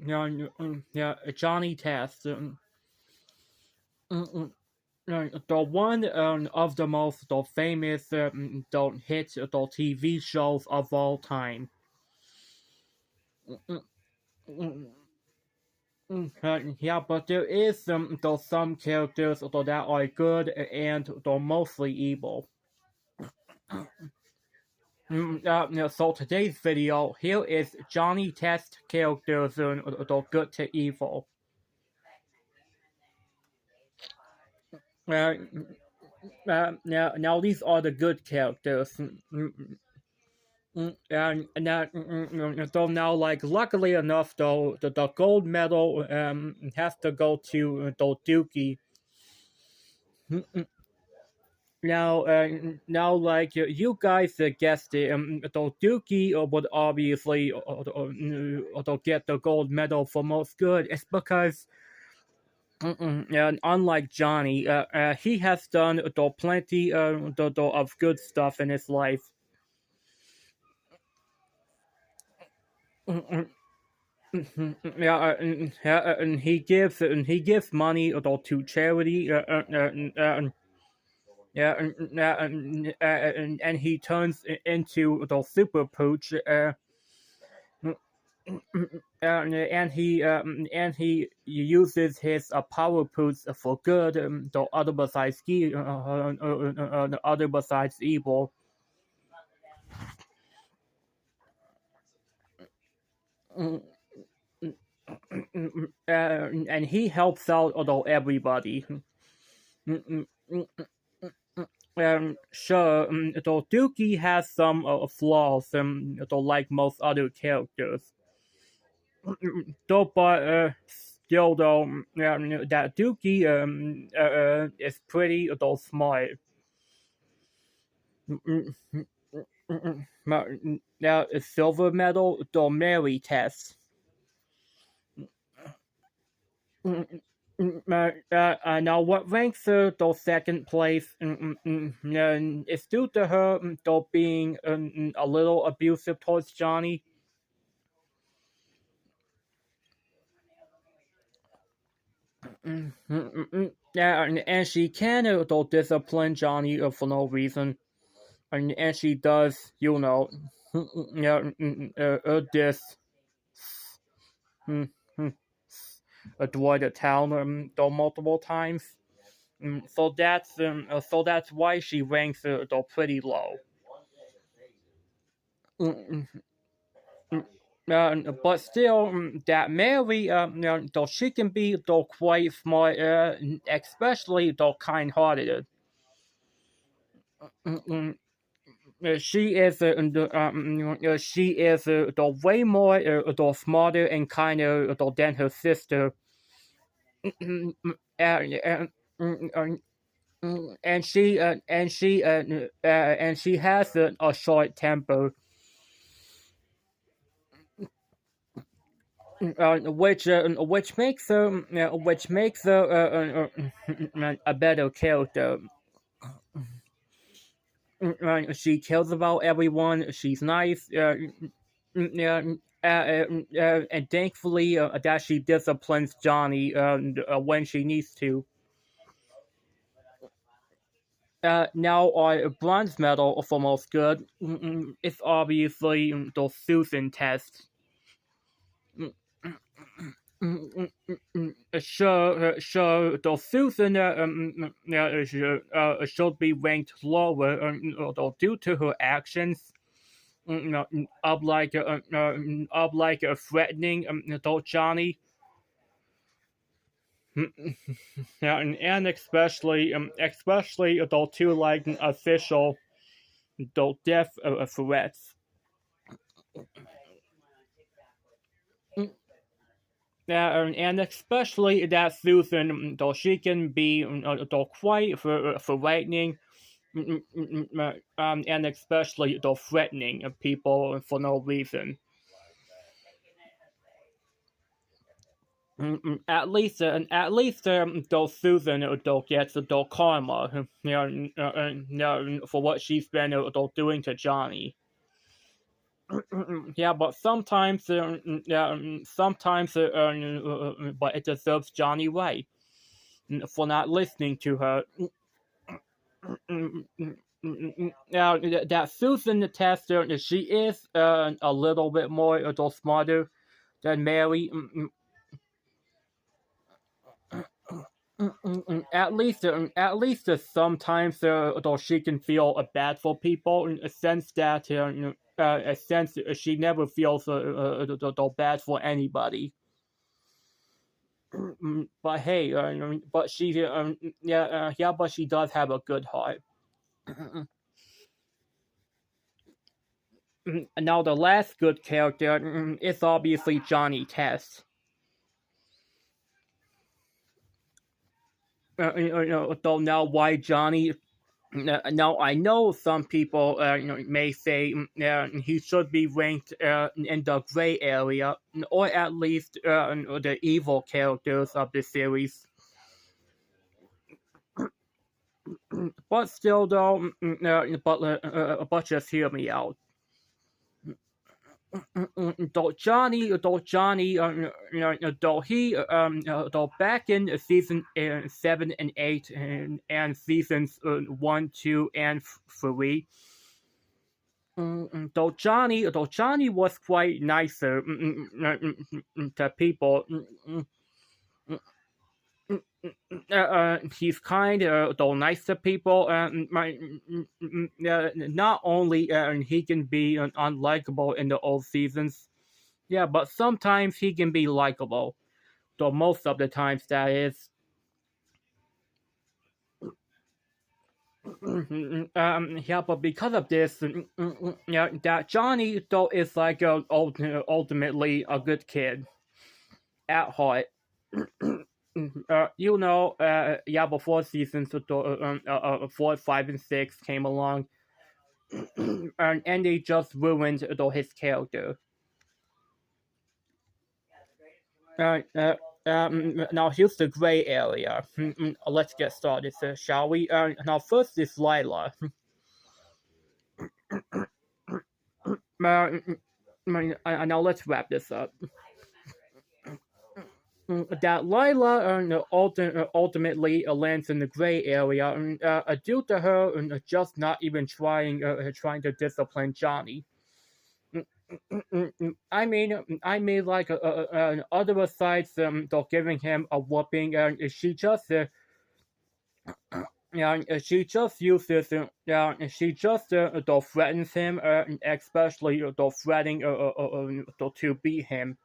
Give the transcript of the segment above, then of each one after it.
Yeah, Johnny Test. The one of the most famous hit TV shows of all time. Yeah, but there is some characters that are good and mostly evil. So today's video, here is Johnny Test characters good to evil. Uh, now these are the good characters. So now, like, luckily enough, though, the gold medal has to go to Dukey. Now, like you guys guessed it, Dukey would obviously get the gold medal for most good. It's because, and unlike Johnny, he has done plenty of good stuff in his life. Yeah, and he gives money to charity. Yeah, and he turns into the super pooch. And he uses his power pooch for good. The other besides other besides evil. And he helps out everybody. Sure, though Dukey has some flaws, like most other characters. Though, but still, though, that Dukey is pretty smart. Now, silver medal, the Mary test. Now, what ranks her the second place is due to her being a little abusive towards Johnny. And she can discipline Johnny for no reason, and she does, this. Avoid the town multiple times. So that's why she ranks pretty low. But still, that Mary, though she can be quite smart, especially kind-hearted. She is way more smarter and kinder than her sister. And she has a short temper, which makes her a better character. She cares about everyone. She's nice. And thankfully that she disciplines Johnny when she needs to. Now, our bronze medal for most good is obviously the Susan test. Sure, the Susan should be ranked lower due to her actions. Of like threatening Johnny. And especially to like official death threats. And especially that Susan, though she can be quite frightening, and especially threatening people for no reason. At least though Susan gets karma, for what she's been doing to Johnny. Yeah, but sometimes, yeah, but it deserves Johnny right for not listening to her. Now that Susan the tester, she is a little bit more, smarter than Mary. At least sometimes, though she can feel bad for people in a sense that, a sense she never feels bad for anybody. But hey, but she, yeah, yeah, but she does have a good heart. Now the last good character is obviously Johnny Test. Though now why Johnny? Now I know some people may say he should be ranked in the gray area, or at least the evil characters of the series. But still, though, but just hear me out. Though Johnny, though back in season 7 and 8 and seasons 1, 2, and 3, though Johnny was quite nicer to people. He's kind, though nice to people. Not only he can be unlikable in the old seasons, yeah, but sometimes he can be likable. Though most of the times that is. Yeah, but because of this, yeah, that Johnny though is like ultimately a good kid at heart. Yeah, before seasons 4, 5, and 6 came along, and they just ruined his character. Now here's the gray area. Let's get started, shall we? Now first is Lila. Now let's wrap this up. That Lila ultimately lands in the gray area due to her just not even trying to discipline Johnny. I mean, like other besides though giving him a whooping, she just yeah, she just uses yeah, she just though threatens him, especially though threatening to beat him.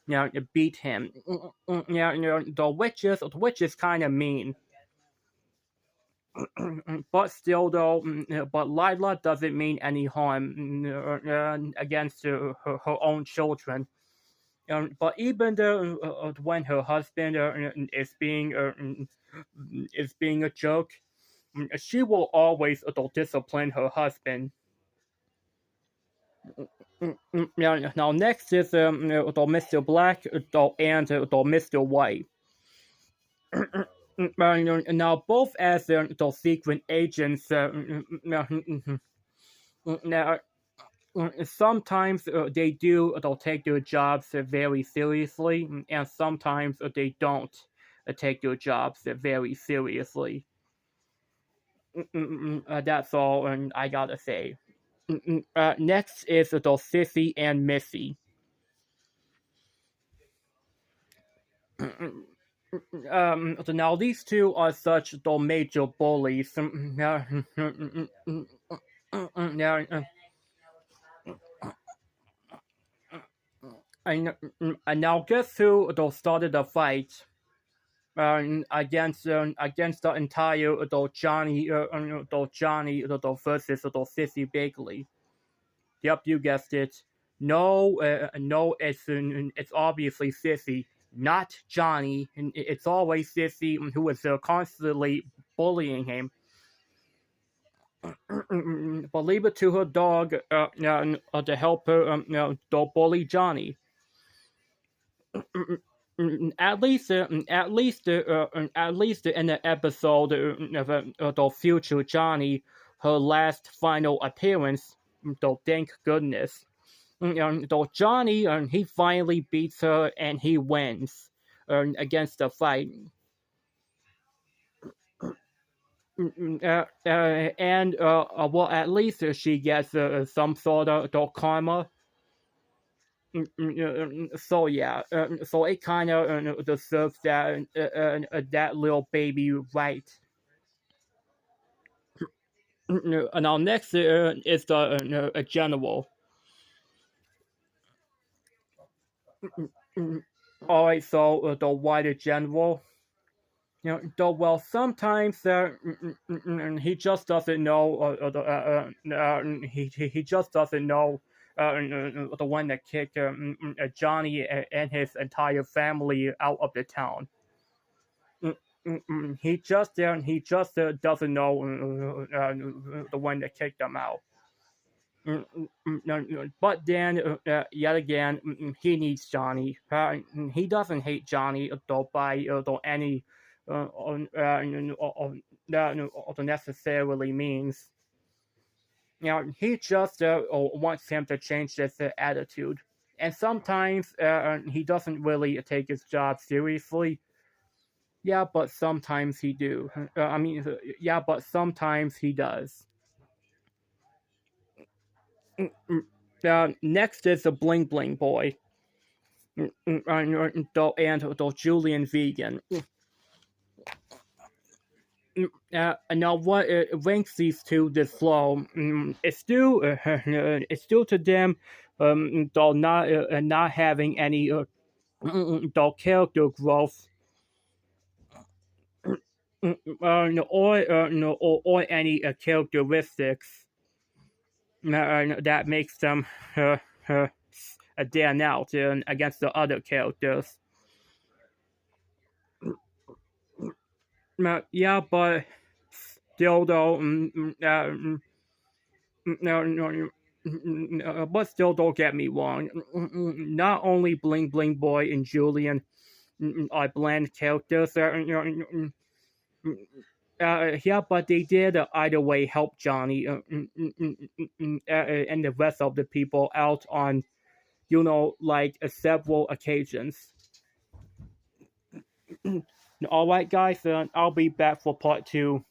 Yeah, beat him. Yeah, which is kind of mean. But still, though, but Lila doesn't mean any harm against her own children. But even though when her husband is being a joke, she will always discipline her husband. Yeah, now next is Mr. Black and Mr. White. Now both as the secret agents. Now sometimes they do they'll take their jobs very seriously, and sometimes they don't take their jobs very seriously. That's all I gotta say. Next is the Sissy and Missy. So now these two are such the major bullies. And now guess who started the fight against the entire Johnny versus Sissy Bagley. Yep, you guessed it. No, no, it's obviously Sissy, not Johnny. It's always Sissy who is constantly bullying him. But leave it to her dog to help her don't bully Johnny. At least in the episode of the future Johnny, her last final appearance. So thank goodness. Though Johnny, he finally beats her and he wins against the fight. And well, at least she gets some sort of karma. So yeah, so it kind of deserves that little baby right. Now next is the general. All right, so the wider general. Though well, sometimes he just doesn't know. He just doesn't know the one that kicked Johnny and his entire family out of the town. He just doesn't know the one that kicked them out. But then, yet again, he needs Johnny. He doesn't hate Johnny though by any necessarily means. He just wants him to change his attitude. And sometimes he doesn't really take his job seriously. Yeah, but sometimes he do. Yeah, but sometimes he does. Next is the Bling Bling boy. And the Julian vegan. Now, what ranks these two this low? It's due to them, though not having any though character growth, or any characteristics that makes them stand out against the other characters. Yeah, but still though, but still don't get me wrong. Not only Bling Bling Boy and Julian are bland characters. Yeah, but they did either way help Johnny and the rest of the people out on, like several occasions. All right, guys, I'll be back for part two.